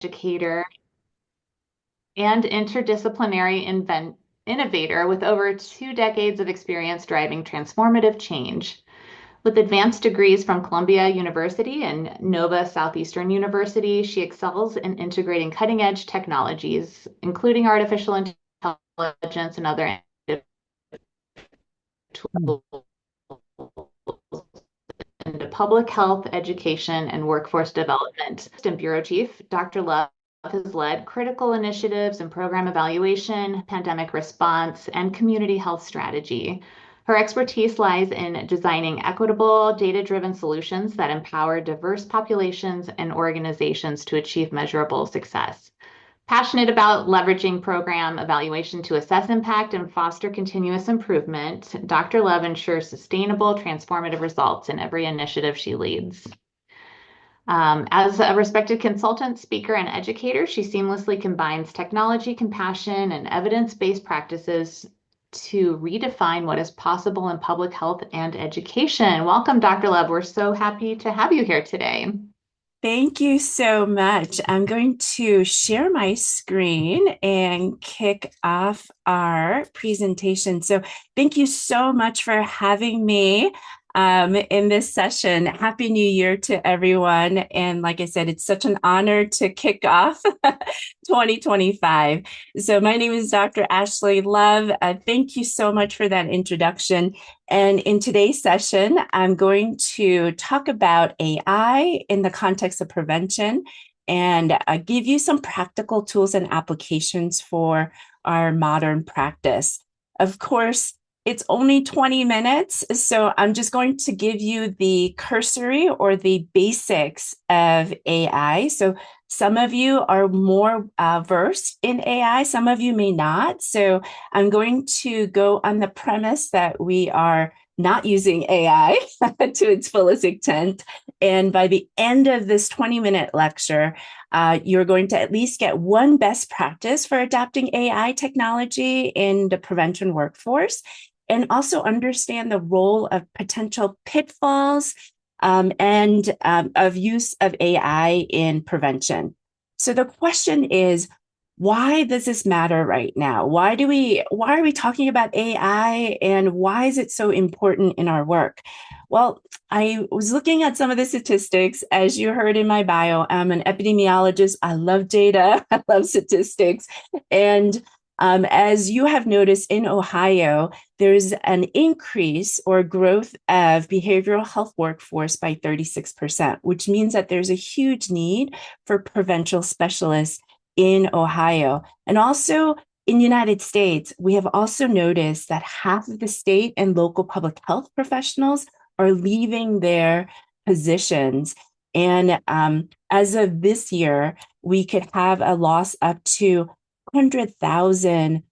educator, and interdisciplinary innovator with over 2 decades of experience driving transformative change. With advanced degrees from Columbia University and Nova Southeastern University, she excels in integrating cutting-edge technologies, including artificial intelligence and other tools into public health, education, and workforce development. Assistant Bureau Chief Dr. Love has led critical initiatives in program evaluation, pandemic response, and community health strategy. Her expertise lies in designing equitable, data-driven solutions that empower diverse populations and organizations to achieve measurable success. Passionate about leveraging program evaluation to assess impact and foster continuous improvement, Dr. Love ensures sustainable, transformative results in every initiative she leads. As a respected consultant, speaker, and educator, she seamlessly combines technology, compassion, and evidence-based practices to redefine what is possible in public health and education. Welcome, Dr. Love. We're so happy to have you here today. Thank you so much. I'm going to share my screen and kick off our presentation. So thank you so much for having me in this session. Happy New Year to everyone. And like I said, it's such an honor to kick off 2025. So my name is Dr. Ashley Love. Thank you so much for that introduction. And in today's session, I'm going to talk about AI in the context of prevention and give you some practical tools and applications for our modern practice. Of course, it's only 20 minutes, so I'm just going to give you the cursory or the basics of AI. So some of you are more versed in AI, some of you may not. So I'm going to go on the premise that we are not using AI to its fullest extent. And by the end of this 20-minute lecture, you're going to at least get one best practice for adopting AI technology in the prevention workforce, and also understand the role of potential pitfalls and of use of AI in prevention. So the question is, why does this matter right now? Why are we talking about AI, and why is it so important in our work? Well, I was looking at some of the statistics. As you heard in my bio, I'm an epidemiologist. I love data. I love statistics. And as you have noticed in Ohio, there's an increase or growth of behavioral health workforce by 36%, which means that there's a huge need for prevention specialists in Ohio. And also in the United States, we have also noticed that half of the state and local public health professionals are leaving their positions. And as of this year, we could have a loss up to 100,000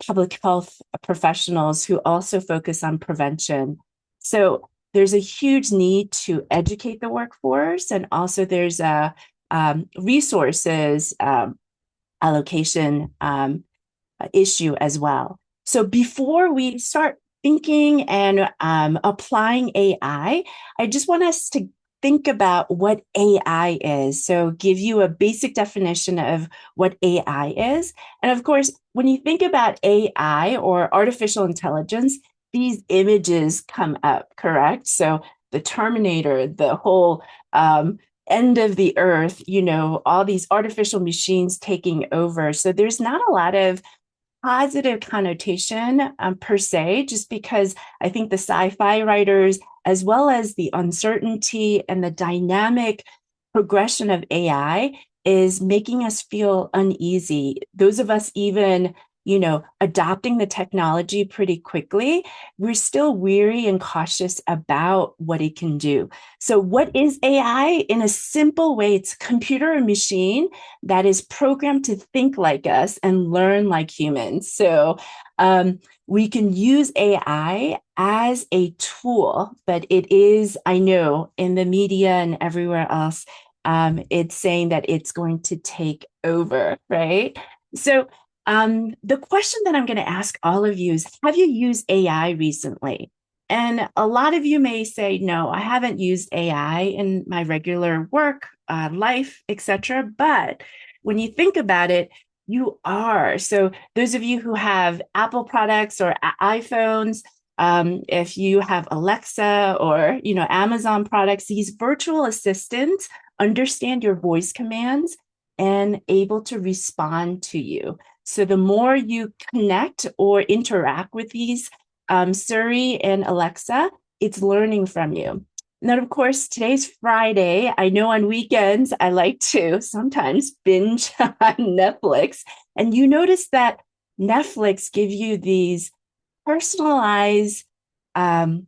public health professionals who also focus on prevention. So there's a huge need to educate the workforce, and also there's a resources allocation issue as well. So before we start thinking and applying AI, I just want us to think about what AI is. So give you a basic definition of what AI is. And of course, when you think about AI or artificial intelligence, these images come up, correct? So the Terminator, the whole end of the earth, all these artificial machines taking over. So there's not a lot of positive connotation per se, just because I think the sci-fi writers, as well as the uncertainty and the dynamic progression of AI, is making us feel uneasy. Those of us even, adopting the technology pretty quickly, we're still weary and cautious about what it can do. So what is AI? In a simple way, it's a computer or machine that is programmed to think like us and learn like humans. So we can use AI as a tool, but it is, I know, in the media and everywhere else, it's saying that it's going to take over, right? So the question that I'm going to ask all of you is, have you used AI recently? And a lot of you may say, no, I haven't used AI in my regular work, life, etc. But when you think about it, you are. So those of you who have Apple products or iPhones, if you have Alexa or Amazon products, these virtual assistants understand your voice commands and able to respond to you. So the more you connect or interact with these Siri and Alexa, it's learning from you. And then, of course, today's Friday. I know on weekends I like to sometimes binge on Netflix. And you notice that Netflix give you these personalized um,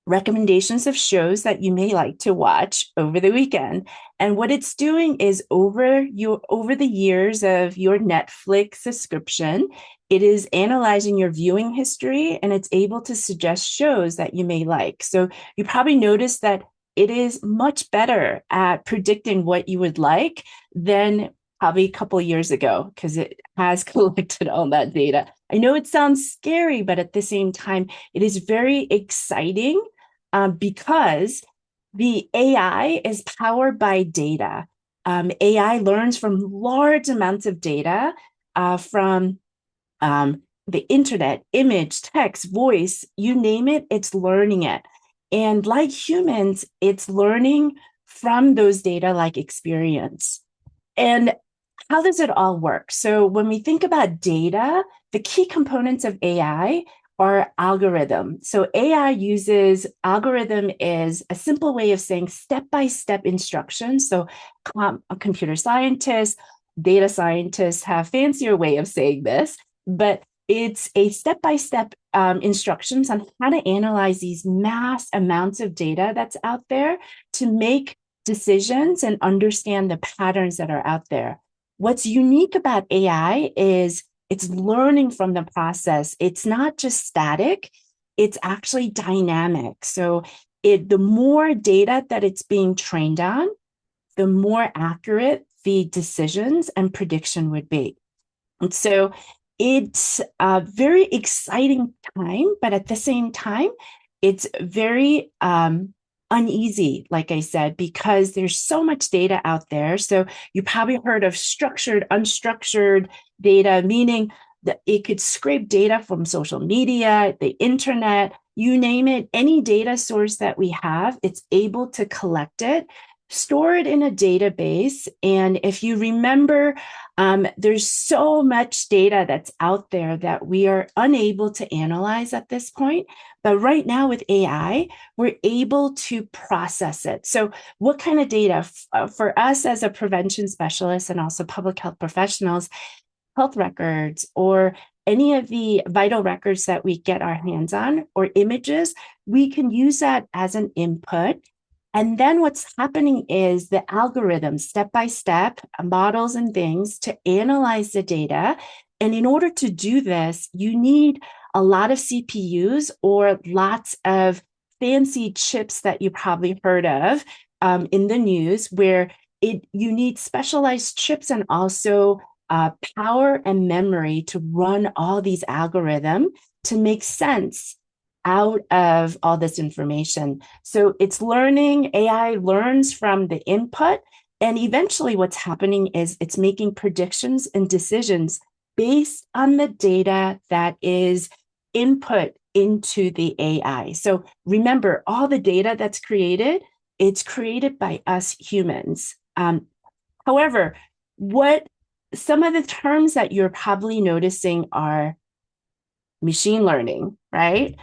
recommendations of shows that you may like to watch over the weekend. And what it's doing is over the years of your Netflix subscription, it is analyzing your viewing history and it's able to suggest shows that you may like. So you probably noticed that it is much better at predicting what you would like than probably a couple of years ago because it has collected all that data. I know it sounds scary, but at the same time, it is very exciting because the AI is powered by data. AI learns from large amounts of data from the internet, image, text, voice, you name it, it's learning it. And like humans, it's learning from those data like experience. And how does it all work? So when we think about data, the key components of AI are algorithm. So AI uses algorithm is a simple way of saying step-by-step instructions. So computer scientists, data scientists have fancier way of saying this, but it's a step-by-step instructions on how to analyze these mass amounts of data that's out there to make decisions and understand the patterns that are out there. What's unique about AI is it's learning from the process. It's not just static, it's actually dynamic. So the more data that it's being trained on, the more accurate the decisions and prediction would be. And so it's a very exciting time, but at the same time, it's very uneasy, like I said, because there's so much data out there. So you probably heard of structured, unstructured data, meaning that it could scrape data from social media, the internet, you name it, any data source that we have, it's able to collect it, store it in a database. And if you remember, there's so much data that's out there that we are unable to analyze at this point. But right now with AI, we're able to process it. So what kind of data for us as a prevention specialist and also public health professionals, health records or any of the vital records that we get our hands on or images, we can use that as an input. And then what's happening is the algorithms, step by step, models and things to analyze the data. And in order to do this, you need a lot of CPUs or lots of fancy chips that you probably heard of in the news, where you need specialized chips and also power and memory to run all these algorithms to make sense out of all this information. So it's learning, AI learns from the input, and eventually what's happening is it's making predictions and decisions based on the data that is input into the AI. So remember, all the data that's created, it's created by us humans. However, what some of the terms that you're probably noticing are machine learning, right?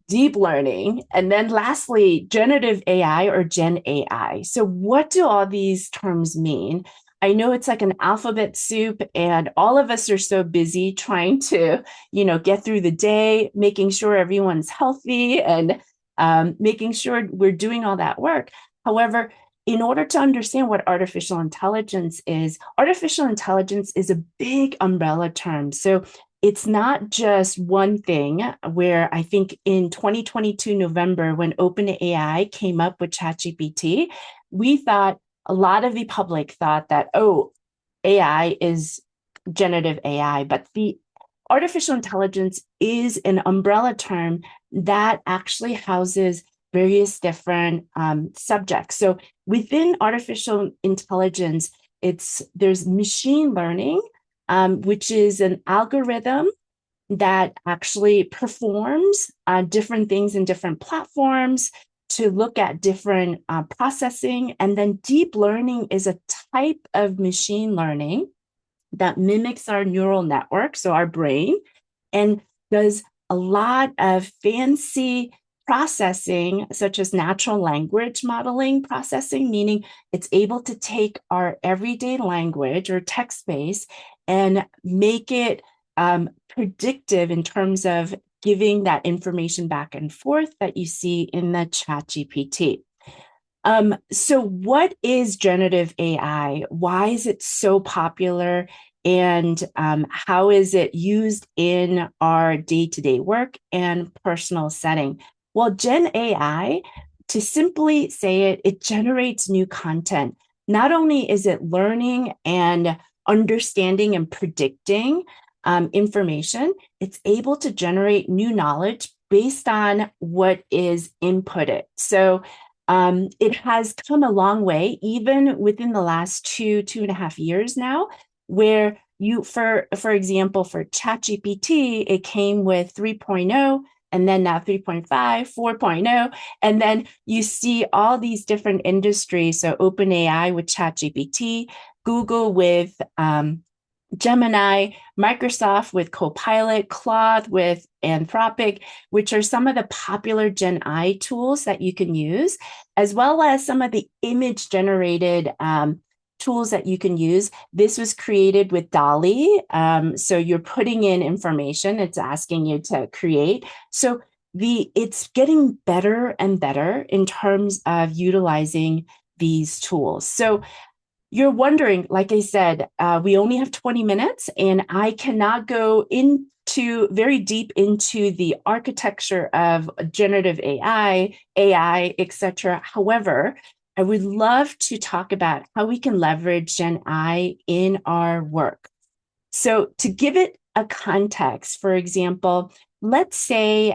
Deep learning, and then lastly, generative AI or Gen AI. So what do all these terms mean? I know it's like an alphabet soup and all of us are so busy trying to, get through the day, making sure everyone's healthy and making sure we're doing all that work. However, in order to understand what artificial intelligence is a big umbrella term. So it's not just one thing where I think in 2022 November, when OpenAI came up with ChatGPT, we thought a lot of the public thought that, oh, AI is generative AI, but the artificial intelligence is an umbrella term that actually houses various different subjects. So within artificial intelligence, there's machine learning, which is an algorithm that actually performs different things in different platforms to look at different processing. And then deep learning is a type of machine learning that mimics our neural network, so our brain, and does a lot of fancy processing, such as natural language modeling processing, meaning it's able to take our everyday language or text space and make it predictive in terms of giving that information back and forth that you see in the chat GPT. So what is generative AI? Why is it so popular? And how is it used in our day-to-day work and personal setting? Well, Gen AI, to simply say it, it generates new content. Not only is it learning and understanding and predicting information, it's able to generate new knowledge based on what is inputted. So it has come a long way, even within the last 2.5 years now, where for example, for ChatGPT, it came with 3.0, and then now 3.5, 4.0, and then you see all these different industries. So OpenAI with ChatGPT, Google with Gemini, Microsoft with Copilot, Claude with Anthropic, which are some of the popular Gen AI tools that you can use, as well as some of the image generated tools that you can use. This was created with DALL-E. So you're putting in information, it's asking you to create. So it's getting better and better in terms of utilizing these tools. So you're wondering, like I said, we only have 20 minutes and I cannot go very deep into the architecture of generative AI, etc. However, I would love to talk about how we can leverage Gen AI in our work. So to give it a context, for example, let's say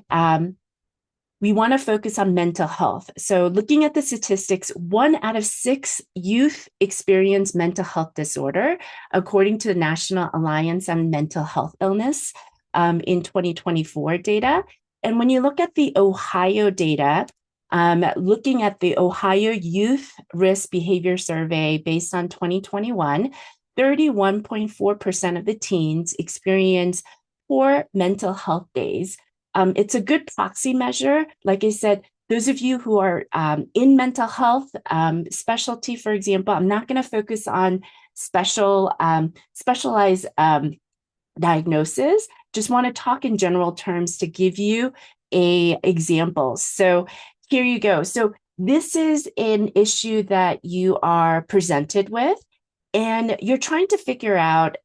we want to focus on mental health. So looking at the statistics, 1 out of 6 youth experience mental health disorder, according to the National Alliance on Mental Health Illness in 2024 data. And when you look at the Ohio data, looking at the Ohio Youth Risk Behavior Survey based on 2021, 31.4% of the teens experience poor mental health days. It's a good proxy measure. Like I said, those of you who are in mental health specialty, for example, I'm not going to focus on specialized diagnosis. Just want to talk in general terms to give you a example. So here you go. So this is an issue that you are presented with, and you're trying to figure out,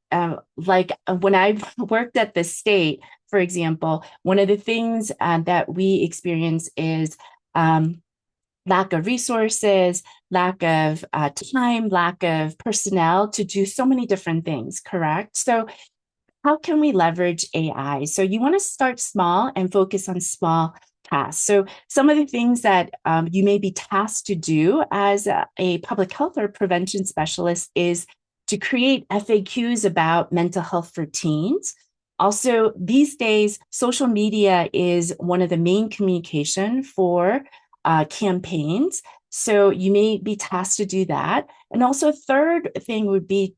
like when I worked at the state, for example, one of the things that we experience is lack of resources, lack of time, lack of personnel to do so many different things, correct? So how can we leverage AI? So you want to start small and focus on small tasks. So some of the things that you may be tasked to do as a public health or prevention specialist is to create FAQs about mental health for teens. Also, these days, social media is one of the main communication for campaigns. So you may be tasked to do that. And also, a third thing would be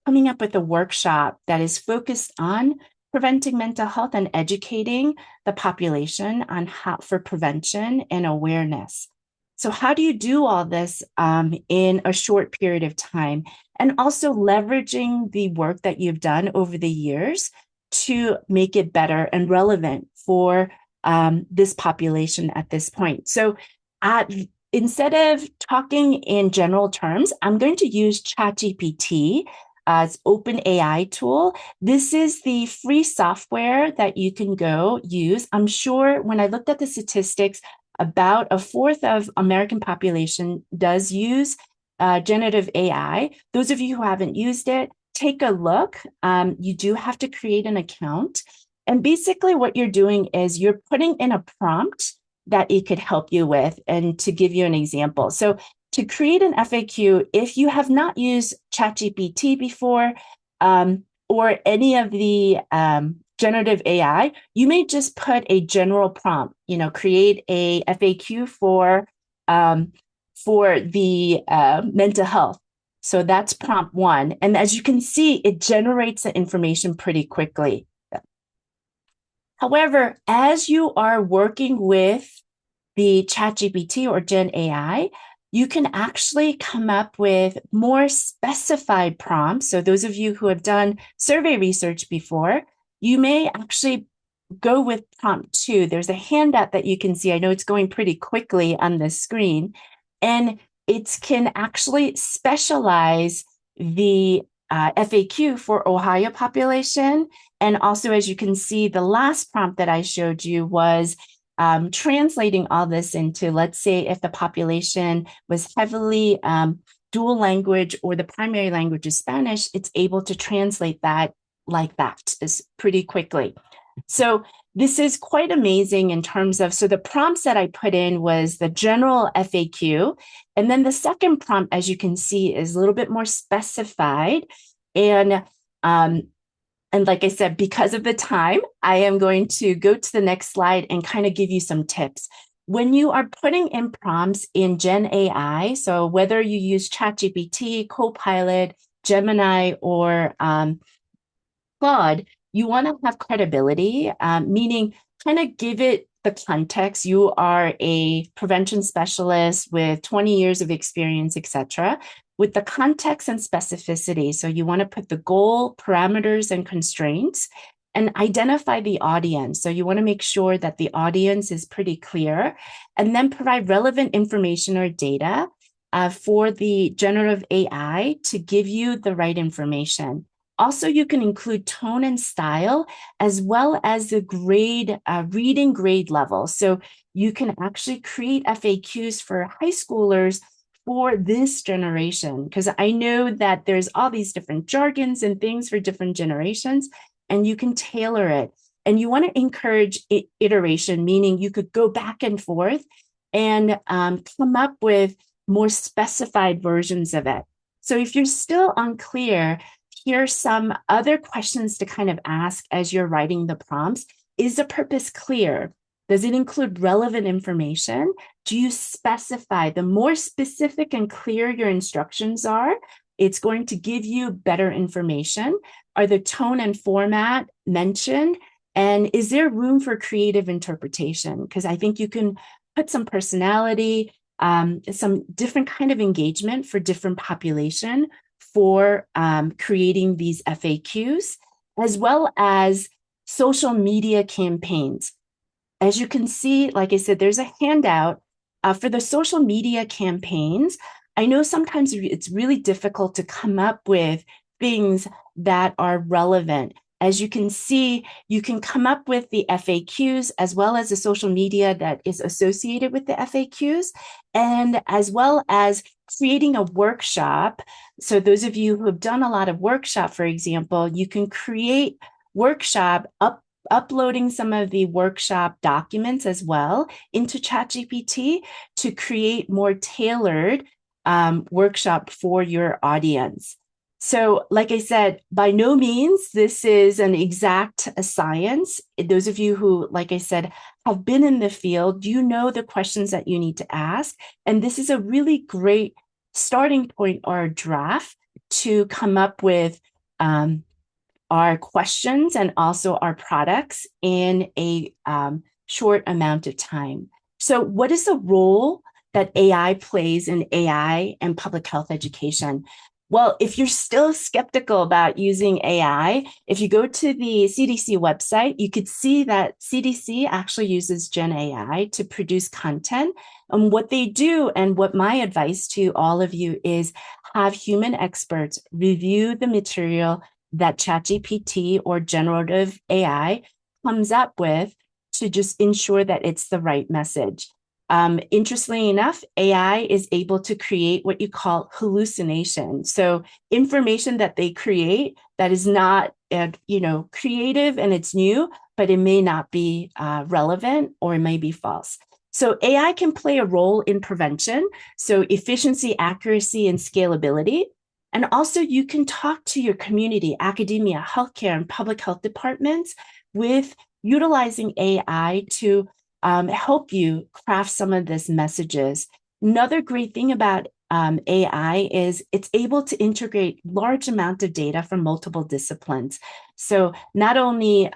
coming up with a workshop that is focused on preventing mental health and educating the population on how for prevention and awareness. So how do you do all this in a short period of time? And also leveraging the work that you've done over the years to make it better and relevant for this population at this point. So instead of talking in general terms, I'm going to use ChatGPT as OpenAI tool. This is the free software that you can go use. I'm sure when I looked at the statistics, about a fourth of American population does use generative AI. Those of you who haven't used it, take a look. You do have to create an account. And basically what you're doing is you're putting in a prompt that it could help you with. And to give you an example, so to create an FAQ, if you have not used ChatGPT before, or any of the generative AI, you may just put a general prompt, create a FAQ for the mental health. So that's prompt one. And as you can see, it generates the information pretty quickly. However, as you are working with the ChatGPT or Gen AI, you can actually come up with more specified prompts. So those of you who have done survey research before, you may actually go with prompt two. There's a handout that you can see. I know it's going pretty quickly on the screen, and it can actually specialize the FAQ for Ohio population. And also, as you can see, the last prompt that I showed you was translating all this into, let's say, if the population was heavily dual language or the primary language is Spanish, it's able to translate that like that is pretty quickly. So this is quite amazing in terms of, so the prompts that I put in was the general FAQ. And then the second prompt, as you can see, is a little bit more specified. And like I said, because of the time, I am going to go to the next slide and kind of give you some tips. When you are putting in prompts in Gen AI, so whether you use ChatGPT, Copilot, Gemini, or Claude, you want to have credibility, meaning kind of give it the context. You are a prevention specialist with 20 years of experience, etc., with the context and specificity. So you want to put the goal, parameters, and constraints, and identify the audience. So you want to make sure that the audience is pretty clear, and then provide relevant information or data for the generative AI to give you the right information. Also, you can include tone and style, as well as the grade, reading grade level. So you can actually create FAQs for high schoolers for this generation, because I know that there's all these different jargons and things for different generations, and you can tailor it. And you want to encourage iteration, meaning you could go back and forth and come up with more specified versions of it. So if you're still unclear, here's some other questions to kind of ask as you're writing the prompts. Is the purpose clear? Does it include relevant information? Do you specify? The more specific and clear your instructions are, it's going to give you better information. Are the tone and format mentioned? And is there room for creative interpretation? Because I think you can put some personality, some different kind of engagement for different population for creating these FAQs, as well as social media campaigns. As you can see, like I said, there's a handout for the social media campaigns. I know sometimes it's really difficult to come up with things that are relevant. As you can see, you can come up with the FAQs as well as the social media that is associated with the FAQs, and as well as creating a workshop. So those of you who have done a lot of workshop, for example, you can create workshop uploading some of the workshop documents as well into ChatGPT to create more tailored workshop for your audience. So like I said, by no means this is an exact science. Those of you who, like I said, have been in the field, you know the questions that you need to ask. And this is a really great starting point or a draft to come up with our questions and also our products in a short amount of time. So what is the role that AI plays in AI and public health education? Well, if you're still skeptical about using AI, if you go to the CDC website, you could see that CDC actually uses Gen AI to produce content. And what they do, and what my advice to all of you is, have human experts review the material that ChatGPT or generative AI comes up with to just ensure that it's the right message. Interestingly enough, AI is able to create what you call hallucination. So information that they create that is not, creative and it's new, but it may not be relevant or it may be false. So AI can play a role in prevention, so efficiency, accuracy, and scalability. And also you can talk to your community, academia, healthcare, and public health departments with utilizing AI to help you craft some of these messages. Another great thing about AI is it's able to integrate large amount of data from multiple disciplines. So not only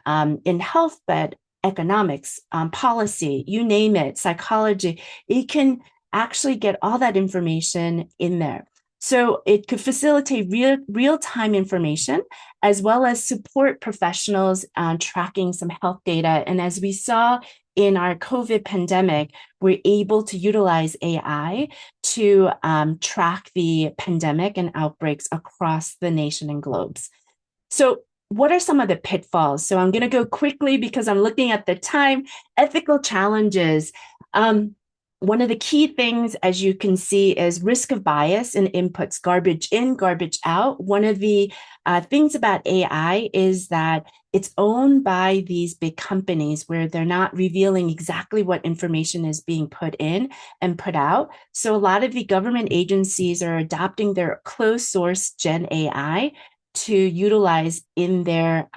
in health, but economics, policy, you name it, psychology, it can actually get all that information in there. So it could facilitate real-time information as well as support professionals on tracking some health data. And as we saw in our COVID pandemic, we're able to utilize AI to track the pandemic and outbreaks across the nation and globes. So what are some of the pitfalls? So I'm going to go quickly because I'm looking at the time. Ethical challenges. One of the key things, as you can see, is risk of bias in inputs, garbage in, garbage out. One of the things about AI is that it's owned by these big companies where they're not revealing exactly what information is being put in and put out. So a lot of the government agencies are adopting their closed source Gen AI to utilize in their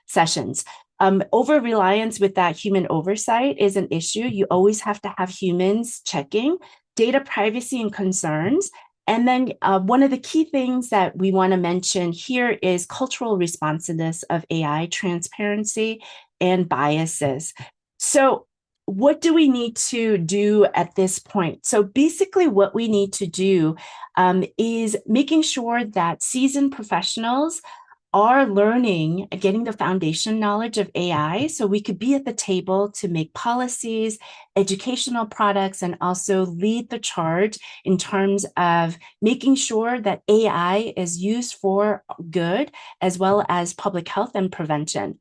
sessions. Over reliance with that human oversight is an issue. You always have to have humans checking data privacy and concerns. And then one of the key things that we want to mention here is cultural responsiveness of AI, transparency, and biases. So what do we need to do at this point? So basically what we need to do is making sure that seasoned professionals are learning, getting the foundation knowledge of AI so we could be at the table to make policies, educational products, and also lead the charge in terms of making sure that AI is used for good as well as public health and prevention.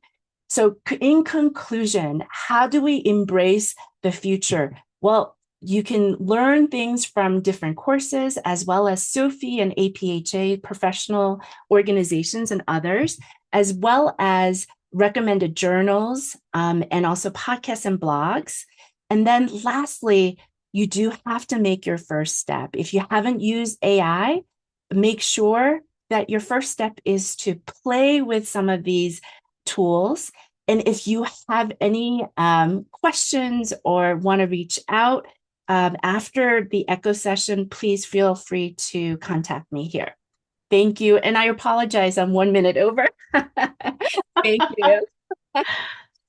So in conclusion, how do we embrace the future? Well, you can learn things from different courses as well as SOFI and APHA professional organizations and others, as well as recommended journals and also podcasts and blogs. And then lastly, you do have to make your first step. If you haven't used AI, make sure that your first step is to play with some of these tools. And if you have any questions or want to reach out, after the echo session, please feel free to contact me here. Thank you. And I apologize, I'm 1 minute over. Thank you.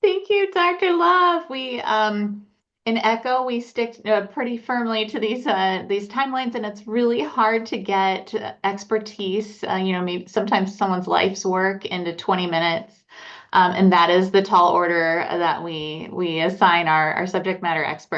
Thank you, Dr. Love. We in Echo we stick pretty firmly to these timelines, and it's really hard to get expertise. Maybe sometimes someone's life's work into 20 minutes, and that is the tall order that we assign our subject matter experts.